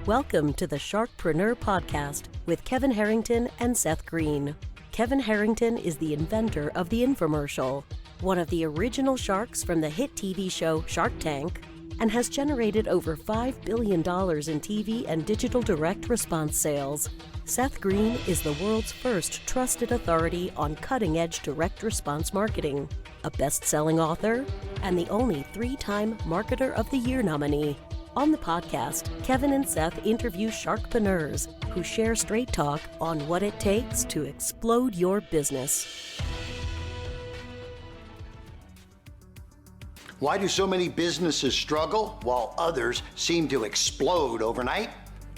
Welcome to the Sharkpreneur podcast with Kevin Harrington and Seth Greene. Kevin Harrington is the inventor of the infomercial, one of the original sharks from the hit TV show Shark Tank, and has generated over $5 billion in TV and digital direct response sales. Seth Greene is the world's first trusted authority on cutting-edge direct response marketing, a best-selling author, and the only 3-time Marketer of the Year nominee. On the podcast, Kevin and Seth interview sharkpreneurs who share straight talk on what it takes to explode your business. Why do so many businesses struggle while others seem to explode overnight?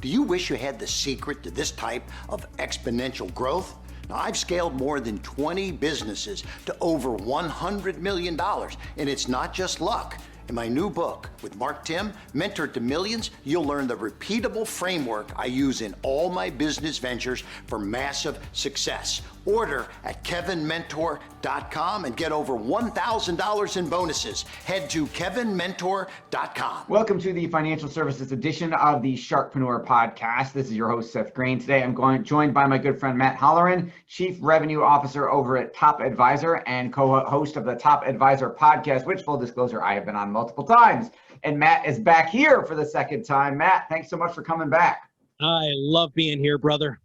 Do you wish you had the secret to this type of exponential growth? Now, I've scaled more than 20 businesses to over $100 million, and it's not just luck. In my new book with Mark Tim, Mentor to Millions, you'll learn the repeatable framework I use in all my business ventures for massive success. Order at kevinmentor.com and get over $1,000 in bonuses. Head to kevinmentor.com. Welcome to the financial services edition of the Sharkpreneur podcast. This is your host, Seth Greene. Today, I'm joined by my good friend, Matt Halloran, Chief Revenue Officer over at Top Advisor and co-host of the Top Advisor podcast, which, full disclosure, I have been on multiple times. And Matt is back here for the second time. Matt, thanks so much for coming back. I love being here, brother.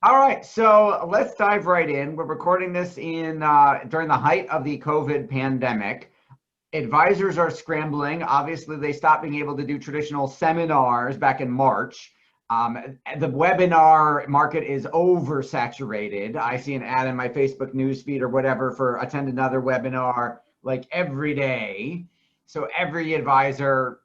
All right, so let's dive right in. We're recording this in during the height of the COVID pandemic. Advisors are scrambling. Obviously, they stopped being able to do traditional seminars back in March. The webinar market is oversaturated. I see an ad in my Facebook newsfeed or whatever for attend another webinar like every day. So every advisor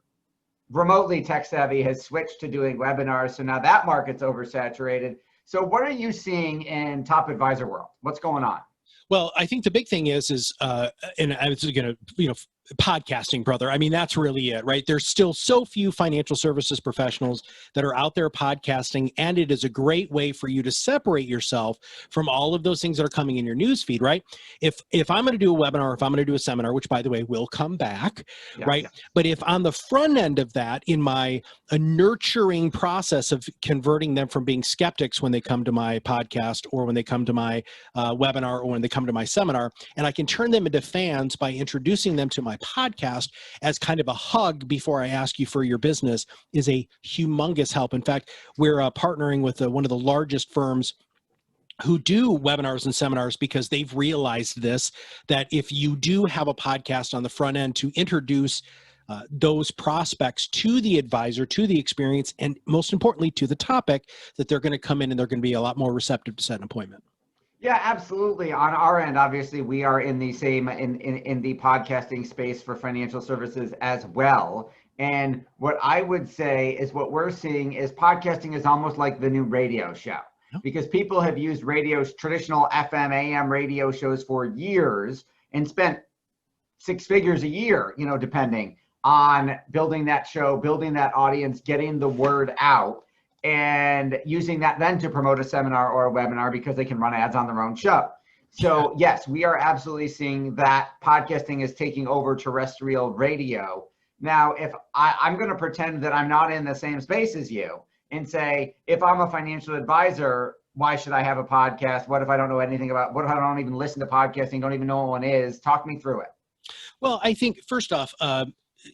remotely tech savvy has switched to doing webinars. So now that market's oversaturated. So what are you seeing in Top Advisor world? What's going on? Well, I think the big thing is and I was going to, podcasting, brother. I mean, that's really it, right? There's still so few financial services professionals that are out there podcasting, and it is a great way for you to separate yourself from all of those things that are coming in your newsfeed, right? If I'm going to do a webinar, if I'm going to do a seminar, which by the way will come back, right? But if on the front end of that, in my nurturing process of converting them from being skeptics when they come to my podcast or when they come to my webinar or when they come to my seminar, and I can turn them into fans by introducing them to my podcast as kind of a hug before I ask you for your business, is a humongous help. In fact, we're partnering with one of the largest firms who do webinars and seminars because they've realized this, that if you do have a podcast on the front end to introduce those prospects to the advisor, to the experience, and most importantly, to the topic, that they're going to come in and they're going to be a lot more receptive to set an appointment. Yeah, absolutely. On our end, obviously, we are in the same in the podcasting space for financial services as well. And what I would say is what we're seeing is podcasting is almost like the new radio show, because people have used traditional FM, AM radio shows for years and spent 6 figures a year, depending on building that show, building that audience, getting the word out, and using that then to promote a seminar or a webinar because they can run ads on their own show. So yes, we are absolutely seeing that podcasting is taking over terrestrial radio. Now, if I'm going to pretend that I'm not in the same space as you and say, if I'm a financial advisor, why should I have a podcast? What if I don't know anything about, what if I don't even listen to podcasting, don't even know what one is? Talk me through it. Well, I think first off,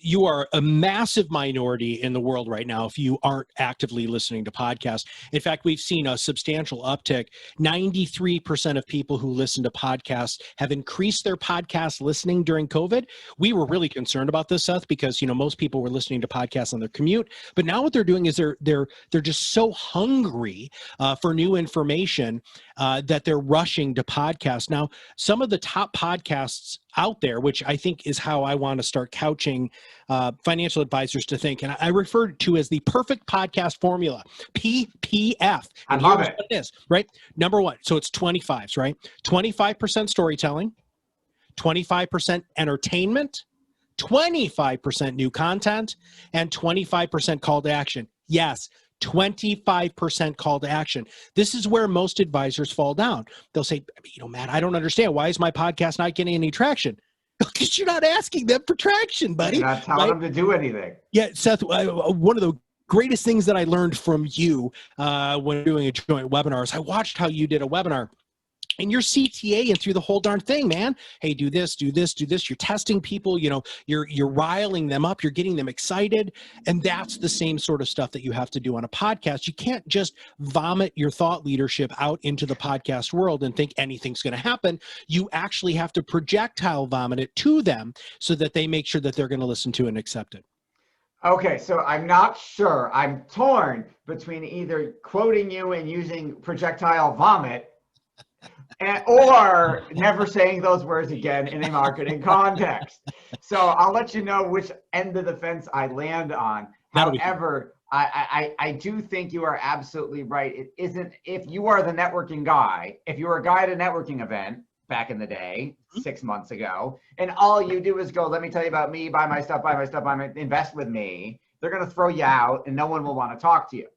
you are a massive minority in the world right now if you aren't actively listening to podcasts. In fact, we've seen a substantial uptick. 93% of people who listen to podcasts have increased their podcast listening during COVID. We were really concerned about this, Seth, because most people were listening to podcasts on their commute. But now what they're doing is they're just so hungry for new information that they're rushing to podcasts. Now, some of the top podcasts out there, which I think is how I want to start couching financial advisors to think, and I refer to as the perfect podcast formula, PPF. And I love here's it. what it is, right? Number one, so it's 25s, right? 25% storytelling, 25% entertainment, 25% new content, and 25% call to action. Yes, 25% call to action. This is where most advisors fall down. They'll say, Matt, I don't understand. Why is my podcast not getting any traction? Because you're not asking them for traction, buddy. You're not telling them to do anything. Yeah, Seth, one of the greatest things that I learned from you when doing a joint webinar is I watched how you did a webinar. And you're CTAing through the whole darn thing, man. Hey, do this, do this, do this. You're testing people, you know, you're riling them up, you're getting them excited. And that's the same sort of stuff that you have to do on a podcast. You can't just vomit your thought leadership out into the podcast world and think anything's going to happen. You actually have to projectile vomit it to them so that they make sure that they're going to listen to and accept it. Okay, so I'm not sure. I'm torn between either quoting you and using projectile vomit or never saying those words again in a marketing context. So I'll let you know which end of the fence I land on. However, I do think you are absolutely right. It isn't, if you are the networking guy, if you were a guy at a networking event back in the day, 6 months ago, and all you do is go, let me tell you about me, buy my stuff, invest with me, they're going to throw you out and no one will want to talk to you.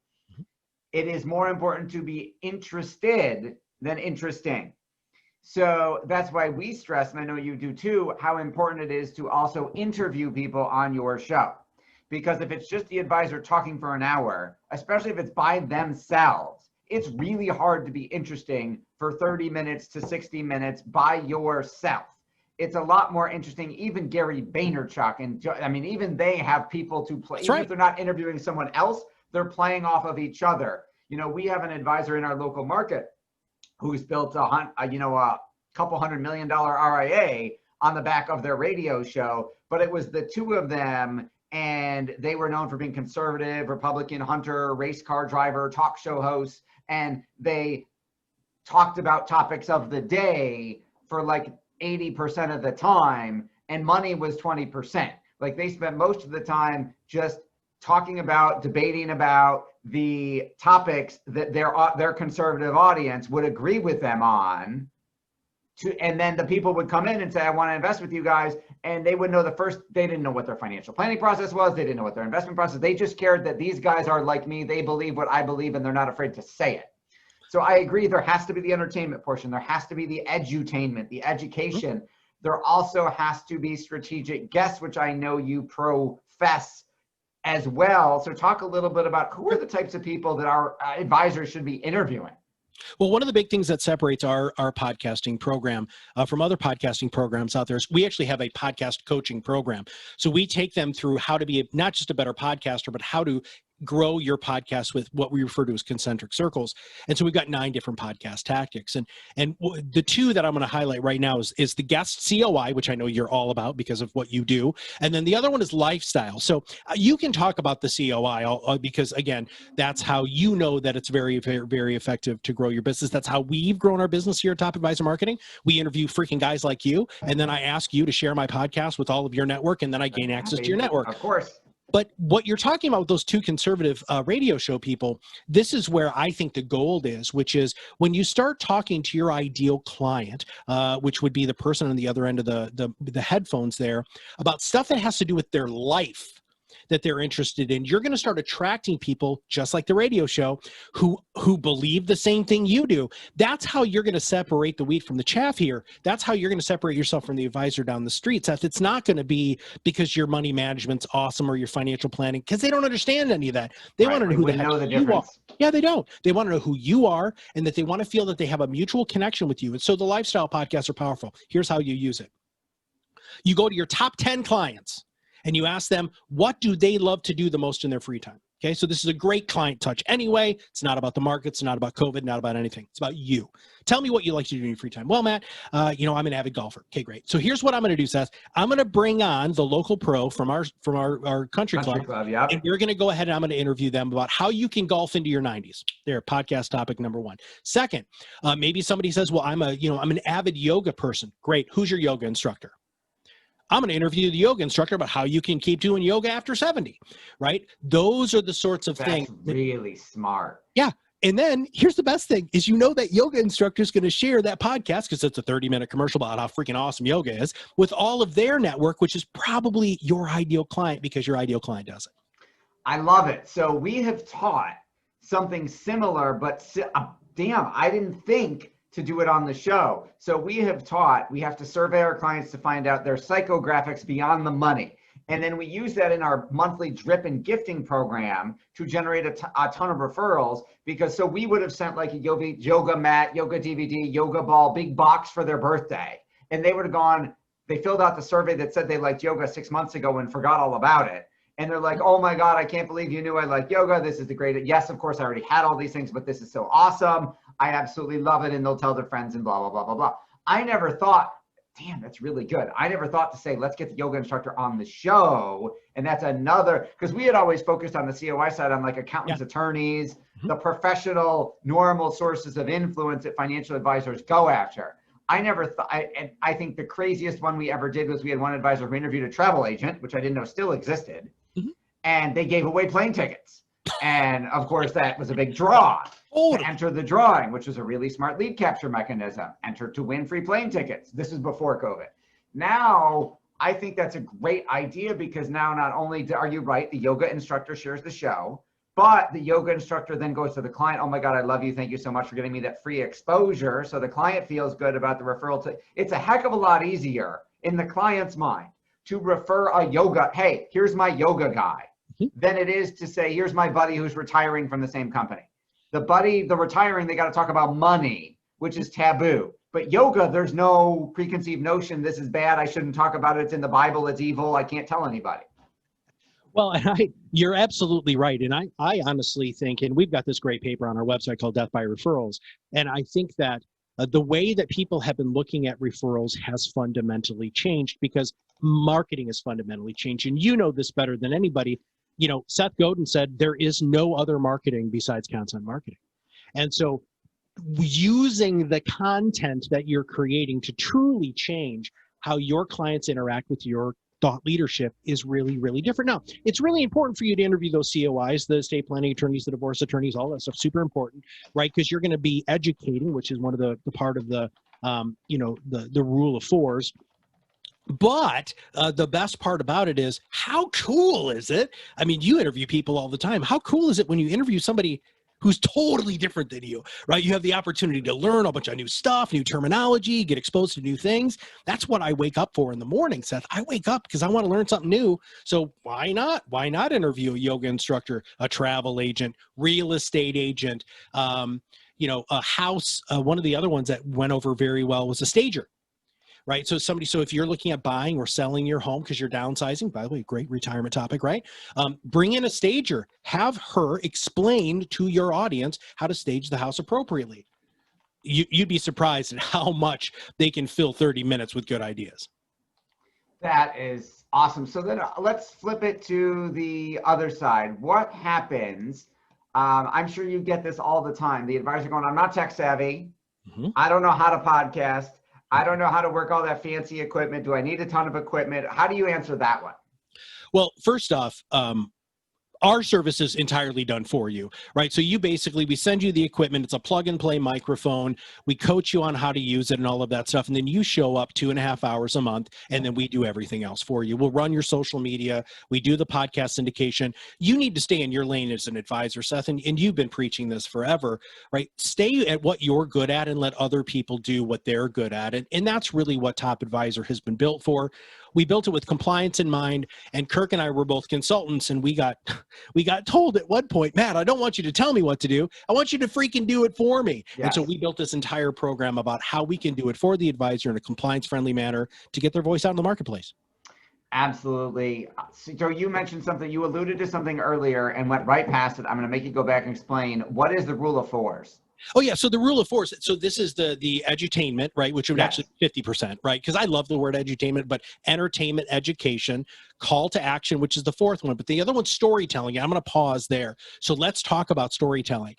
It is more important to be interested than interesting. So that's why we stress, and I know you do too, how important it is to also interview people on your show. Because if it's just the advisor talking for an hour, especially if it's by themselves, it's really hard to be interesting for 30 minutes to 60 minutes by yourself. It's a lot more interesting. Even Gary Vaynerchuk, and I mean, even they have people to play. Even if they're not interviewing someone else, they're playing off of each other. You know, we have an advisor in our local market who's built a couple $100 million RIA on the back of their radio show, but it was the two of them, and they were known for being conservative, Republican, hunter, race car driver, talk show hosts, and they talked about topics of the day for like 80% of the time, and money was 20%. Like they spent most of the time just talking about, debating about the topics that their conservative audience would agree with them on. And then the people would come in and say, I want to invest with you guys. And they would know they didn't know what their financial planning process was. They didn't know what their investment process. They just cared that these guys are like me. They believe what I believe, and they're not afraid to say it. So I agree. There has to be the entertainment portion. There has to be the edutainment, the education. There also has to be strategic guests, which I know you profess as well. So talk a little bit about who are the types of people that our advisors should be interviewing. Well, one of the big things that separates our podcasting program from other podcasting programs out there is we actually have a podcast coaching program. So we take them through how to be not just a better podcaster, but how to grow your podcast with what we refer to as concentric circles. And so we've got 9 different podcast tactics. And the 2 that I'm going to highlight right now is the guest COI, which I know you're all about because of what you do. And then the other one is lifestyle. So you can talk about the COI because, again, that's how you know that it's very, very, very effective to grow your business. That's how we've grown our business here at Top Advisor Marketing. We interview freaking guys like you, and then I ask you to share my podcast with all of your network, and then I gain access to your network. Of course. But what you're talking about with those 2 conservative radio show people, this is where I think the gold is, which is when you start talking to your ideal client, which would be the person on the other end of the headphones there, about stuff that has to do with their life that they're interested in, you're going to start attracting people just like the radio show who believe the same thing you do. That's how you're going to separate the wheat from the chaff here. That's how you're going to separate yourself from the advisor down the street, Seth. It's not going to be because your money management's awesome or your financial planning, because they don't understand any of that. They want to know who the heck you are. Yeah, they don't. They want to know who you are and that they want to feel that they have a mutual connection with you. And so the lifestyle podcasts are powerful. Here's how you use it. You go to your top 10 clients and you ask them, what do they love to do the most in their free time? Okay, so this is a great client touch anyway. It's not about the market. It's not about COVID, not about anything. It's about you. Tell me what you like to do in your free time. Well, Matt, I'm an avid golfer. Okay, great. So here's what I'm going to do, Seth. I'm going to bring on the local pro from our country club. Yep. And we're going to go ahead and I'm going to interview them about how you can golf into your 90s. There, podcast topic number 1. Second, maybe somebody says, well, I'm an avid yoga person. Great. Who's your yoga instructor? I'm going to interview the yoga instructor about how you can keep doing yoga after 70, right? Those are the sorts of things. That's really smart. Yeah. And then here's the best thing is, that yoga instructor is going to share that podcast, because it's a 30-minute commercial about how freaking awesome yoga is, with all of their network, which is probably your ideal client because your ideal client does it. I love it. So we have taught something similar, but damn, I didn't think to do it on the show. So we have to survey our clients to find out their psychographics beyond the money. And then we use that in our monthly drip and gifting program to generate a ton of referrals, because so we would have sent like a yoga mat, yoga DVD, yoga ball, big box for their birthday. And they would have gone, they filled out the survey that said they liked yoga 6 months ago and forgot all about it. And they're like, oh my God, I can't believe you knew I like yoga. This is the greatest. Yes, of course, I already had all these things, but this is so awesome. I absolutely love it. And they'll tell their friends and blah, blah, blah, blah, blah. I never thought, damn, that's really good. I never thought to say, let's get the yoga instructor on the show. And that's another, because we had always focused on the COI side on like accountants, attorneys, the professional, normal sources of influence that financial advisors go after. I never thought, and I think the craziest one we ever did was we had one advisor who interviewed a travel agent, which I didn't know still existed. And they gave away plane tickets. And of course, that was a big draw. To enter the drawing, which was a really smart lead capture mechanism. Enter to win free plane tickets. This is before COVID. Now, I think that's a great idea, because now not only are you right, the yoga instructor shares the show, but the yoga instructor then goes to the client, oh my God, I love you. Thank you so much for getting me that free exposure. So the client feels good about the referral. It's a heck of a lot easier in the client's mind to refer a yoga, hey, here's my yoga guy, than it is to say, here's my buddy who's retiring from the same company. The retiring, they got to talk about money, which is taboo. But yoga, there's no preconceived notion. This is bad. I shouldn't talk about it. It's in the Bible. It's evil. I can't tell anybody. Well, you're absolutely right. And I honestly think, and we've got this great paper on our website called Death by Referrals. And I think that the way that people have been looking at referrals has fundamentally changed, because marketing has fundamentally changed. And you know this better than anybody. You know, Seth Godin said there is no other marketing besides content marketing. And so using the content that you're creating to truly change how your clients interact with your thought leadership is really, really different. Now, it's really important for you to interview those COIs, the estate planning attorneys, the divorce attorneys, all that stuff, super important, right? Because you're going to be educating, which is one of the part of the, the rule of fours. But the best part about it is, how cool is it? I mean, you interview people all the time. How cool is it when you interview somebody who's totally different than you, right? You have the opportunity to learn a bunch of new stuff, new terminology, get exposed to new things. That's what I wake up for in the morning, Seth. I wake up because I want to learn something new. So why not? Why not interview a yoga instructor, a travel agent, real estate agent, a house? One of the other ones that went over very well was a stager. Right. So if you're looking at buying or selling your home because you're downsizing, by the way, great retirement topic, right? Bring in a stager, have her explain to your audience how to stage the house appropriately. You'd be surprised at how much they can fill 30 minutes with good ideas. That is awesome. So then let's flip it to the other side. What happens? I'm sure you get this all the time. The advisor going, I'm not tech savvy. I don't know how to podcast. I don't know how to work all that fancy equipment. Do I need a ton of equipment? How do you answer that one? Well, first off, our service is entirely done for you, right? So we send you the equipment. It's a plug and play microphone. We coach you on how to use it and all of that stuff. And then you show up 2.5 hours a month, and then we do everything else for you. We'll run your social media. We do the podcast syndication. You need to stay in your lane as an advisor, Seth, and you've been preaching this forever, right? Stay at what you're good at and let other people do what they're good at. And that's really what Top Advisor has been built for. We built it with compliance in mind, and Kirk and I were both consultants, and we got told at one point, Matt, I don't want you to tell me what to do. I want you to freaking do it for me. Yes. And so we built this entire program about how we can do it for the advisor in a compliance-friendly manner to get their voice out in the marketplace. Absolutely. So you mentioned something, you alluded to something earlier and went right past it. I'm going to make you go back and explain. What is the rule of fours? Oh yeah, so the rule of fours. So this is the edutainment, right? Which would actually 50%, right? Because I love the word edutainment, but entertainment, education, call to action, which is the fourth one. But the other one's storytelling. I'm going to pause there. So let's talk about storytelling.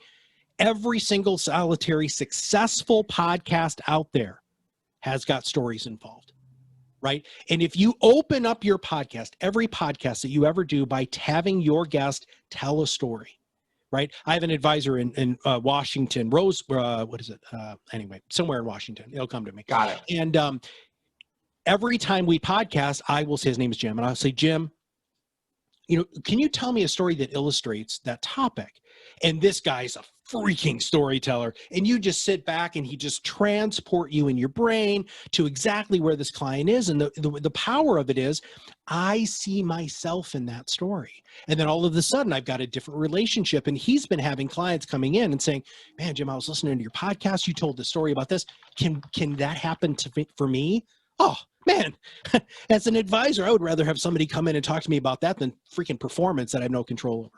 Every single solitary successful podcast out there has got stories involved, right? And if you open up your podcast, every podcast that you ever do, by having your guest tell a story. Right. I have an advisor in Washington, anyway, somewhere in Washington. It'll come to me. Got it. And every time we podcast, I will say, his name is Jim. And I'll say, Jim, can you tell me a story that illustrates that topic? And this guy's a freaking storyteller, and you just sit back and he just transport you in your brain to exactly where this client is. And the power of it is I see myself in that story. And then all of a sudden I've got a different relationship. And he's been having clients coming in and saying, man, Jim, I was listening to your podcast. You told the story about this. Can that happen for me? Oh, man, as an advisor, I would rather have somebody come in and talk to me about that than freaking performance that I have no control over.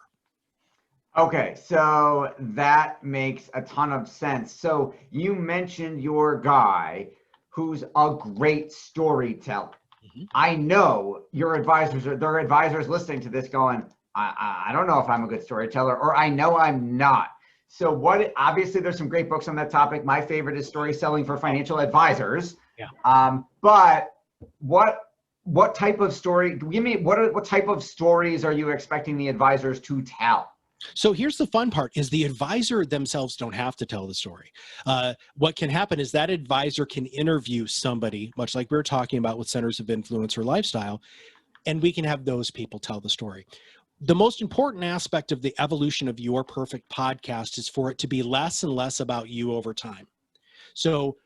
Okay, so that makes a ton of sense. So you mentioned your guy who's a great storyteller. Mm-hmm. I know your advisors, there are advisors listening to this going, I don't know if I'm a good storyteller, or I know I'm not. So obviously there's some great books on that topic. My favorite is Story Selling for Financial Advisors. Yeah. But what type of story, give me, what type of stories are you expecting the advisors to tell? So here's the fun part is the advisor themselves don't have to tell the story. What can happen is that advisor can interview somebody, much like we were talking about with Centers of Influence or Lifestyle, and we can have those people tell the story. The most important aspect of the evolution of Your Perfect Podcast is for it to be less and less about you over time. So,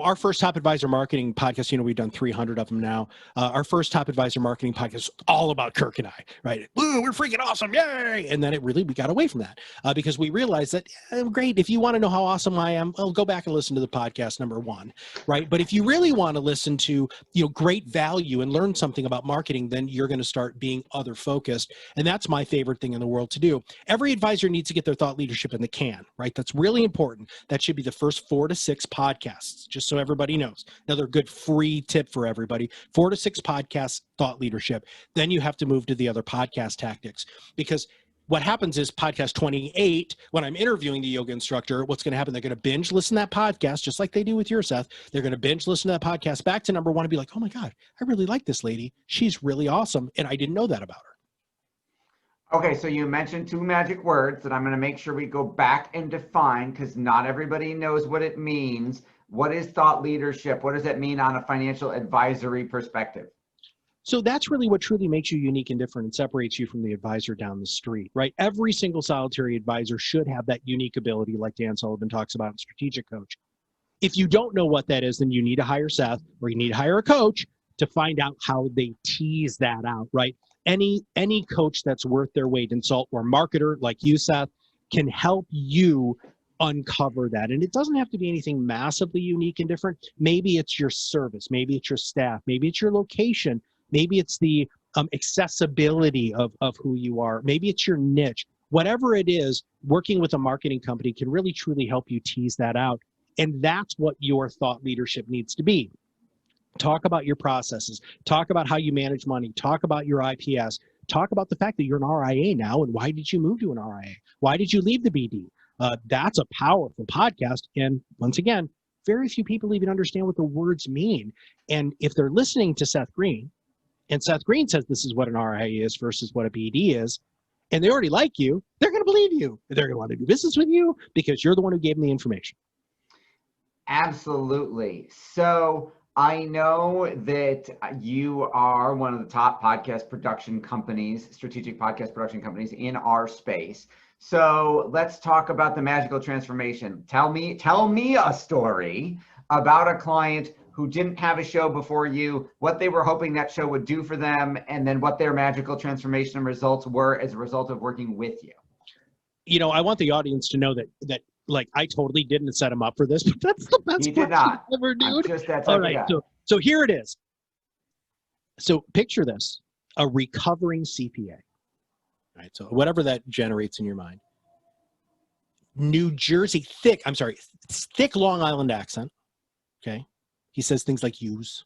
our first Top Advisor Marketing podcast, we've done 300 of them now. Our first Top Advisor Marketing podcast is all about Kirk and I, right? Ooh, we're freaking awesome. Yay. And then we got away from that because we realized that, great, if you want to know how awesome I am, well, go back and listen to the podcast number 1, right? But if you really want to listen to, great value and learn something about marketing, then you're going to start being other focused. And that's my favorite thing in the world to do. Every advisor needs to get their thought leadership in the can, right? That's really important. That should be the first 4 to 6 podcasts. Just so everybody knows. Another good free tip for everybody, 4 to 6 podcasts, thought leadership. Then you have to move to the other podcast tactics, because what happens is podcast 28, when I'm interviewing the yoga instructor, what's going to happen? They're going to binge listen to that podcast, just like they do with your Seth. They're going to binge listen to that podcast back to number 1 and be like, oh my God, I really like this lady. She's really awesome. And I didn't know that about her. Okay, so you mentioned 2 magic words that I'm going to make sure we go back and define, because not everybody knows what it means. What is thought leadership? What does that mean on a financial advisory perspective? So that's really what truly makes you unique and different and separates you from the advisor down the street, right? Every single solitary advisor should have that unique ability, like Dan Sullivan talks about in Strategic Coach. If you don't know what that is, then you need to hire Seth, or you need to hire a coach to find out how they tease that out, right? Any coach that's worth their weight in salt, or marketer like you, Seth, can help you uncover that. And it doesn't have to be anything massively unique and different. Maybe it's your service, maybe it's your staff, maybe it's your location, maybe it's the accessibility of who you are, maybe it's your niche. Whatever it is, working with a marketing company can really truly help you tease that out. And that's what your thought leadership needs to be. Talk about your processes, talk about how you manage money, talk about your IPS, talk about the fact that you're an RIA now, and why did you move to an RIA? Why did you leave the BD? That's a powerful podcast. And once again, very few people even understand what the words mean. And if they're listening to Seth Greene, and Seth Greene says this is what an RIA is versus what a BD is, and they already like you, they're going to believe you. They're going to want to do business with you because you're the one who gave them the information. Absolutely. So I know that you are one of the top podcast production companies, strategic podcast production companies in our space. So let's talk about the magical transformation. Tell me a story about a client who didn't have a show before you, what they were hoping that show would do for them, and then what their magical transformation and results were as a result of working with you. I want the audience to know that like I totally didn't set him up for this, but that's the best You did not. ever, dude. I'm just that type All of right, guy. so here it is. So picture this, a recovering CPA. Right, so whatever that generates in your mind. New Jersey, thick Long Island accent. Okay. He says things like use.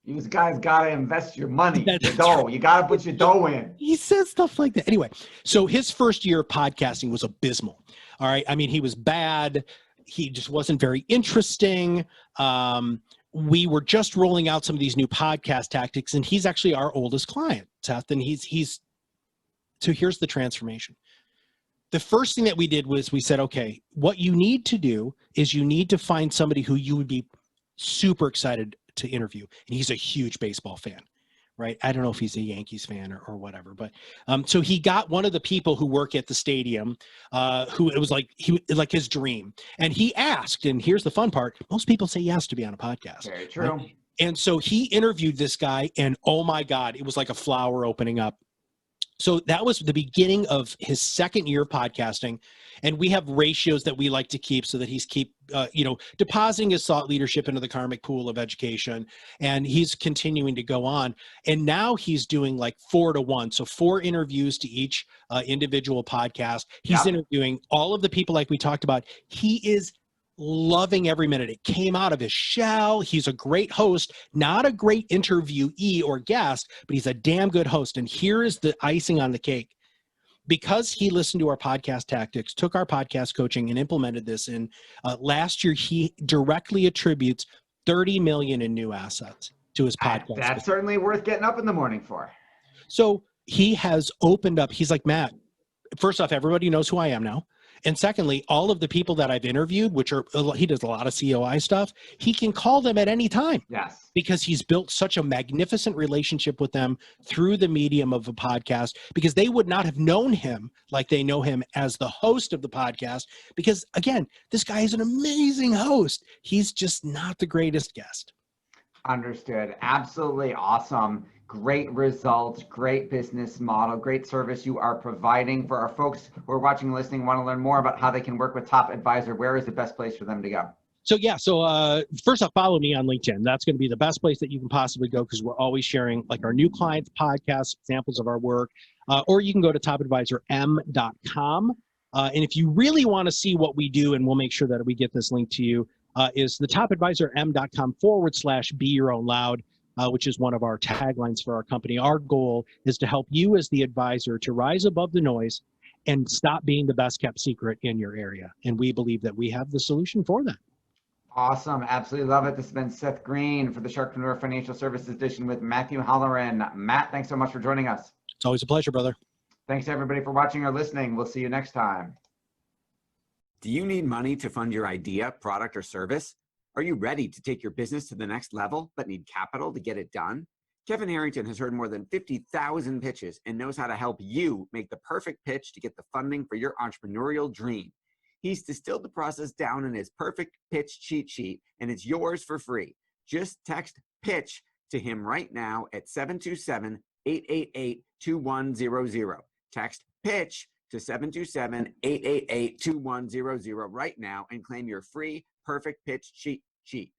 You guys got to invest your money, That's your dough. right. You got to put your dough in. He says stuff like that. Anyway, so his first year of podcasting was abysmal. All right. I mean, he was bad. He just wasn't very interesting. We were just rolling out some of these new podcast tactics, and he's actually our oldest client, Seth. And so here's the transformation. The first thing that we did was we said, okay, what you need to do is you need to find somebody who you would be super excited to interview. And he's a huge baseball fan, right? I don't know if he's a Yankees fan or whatever, but so he got one of the people who work at the stadium, who it was like like his dream, and he asked. And here's the fun part: most people say yes to be on a podcast. Very true. Right? And so he interviewed this guy, and oh my God, it was like a flower opening up. So that was the beginning of his second year of podcasting. And we have ratios that we like to keep so that he's depositing his thought leadership into the karmic pool of education. And he's continuing to go on. And now he's doing like 4-to-1. So 4 interviews to each individual podcast. He's interviewing all of the people like we talked about. He is loving every minute. It came out of his shell. He's a great host, not a great interviewee or guest, but he's a damn good host. And here is the icing on the cake. Because he listened to our podcast tactics, took our podcast coaching, and implemented this in last year, he directly attributes 30 million in new assets to his podcast. That's certainly worth getting up in the morning for. So he has opened up. He's like, Matt, first off, everybody knows who I am now. And secondly, all of the people that I've interviewed, he does a lot of COI stuff, he can call them at any time. Yes. Because he's built such a magnificent relationship with them through the medium of a podcast, because they would not have known him like they know him as the host of the podcast. Because again, this guy is an amazing host. He's just not the greatest guest. Understood. Absolutely awesome. Great results, great business model, great service you are providing. For our folks who are watching and listening, want to learn more about how they can work with Top Advisor, where is the best place for them to go? So first off, follow me on LinkedIn. That's going to be the best place that you can possibly go, because we're always sharing like our new clients podcasts, examples of our work, or you can go to topadvisorm.com. And if you really want to see what we do, and we'll make sure that we get this link to you, is the topadvisorm.com/be your own loud. Which is one of our taglines for our company. Our goal is to help you as the advisor to rise above the noise and stop being the best kept secret in your area. And we believe that we have the solution for that. Awesome. Absolutely love it. This has been Seth Greene for the Sharkpreneur Financial Services Edition with Matthew Halloran. Matt, thanks so much for joining us. It's always a pleasure, brother. Thanks everybody for watching or listening. We'll see you next time. Do you need money to fund your idea, product, or service? Are you ready to take your business to the next level, but need capital to get it done? Kevin Harrington has heard more than 50,000 pitches and knows how to help you make the perfect pitch to get the funding for your entrepreneurial dream. He's distilled the process down in his perfect pitch cheat sheet, and it's yours for free. Just text PITCH to him right now at 727-888-2100. Text PITCH to 727-888-2100 right now and claim your free perfect pitch cheat sheet.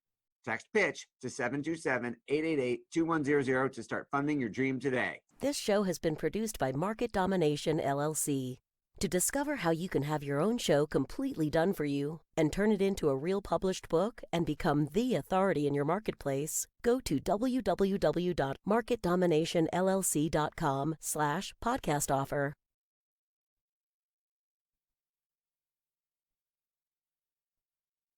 Text PITCH to 727-888-2100 to start funding your dream today. This show has been produced by Market Domination, LLC. To discover how you can have your own show completely done for you and turn it into a real published book and become the authority in your marketplace, go to www.marketdominationllc.com/podcast offer.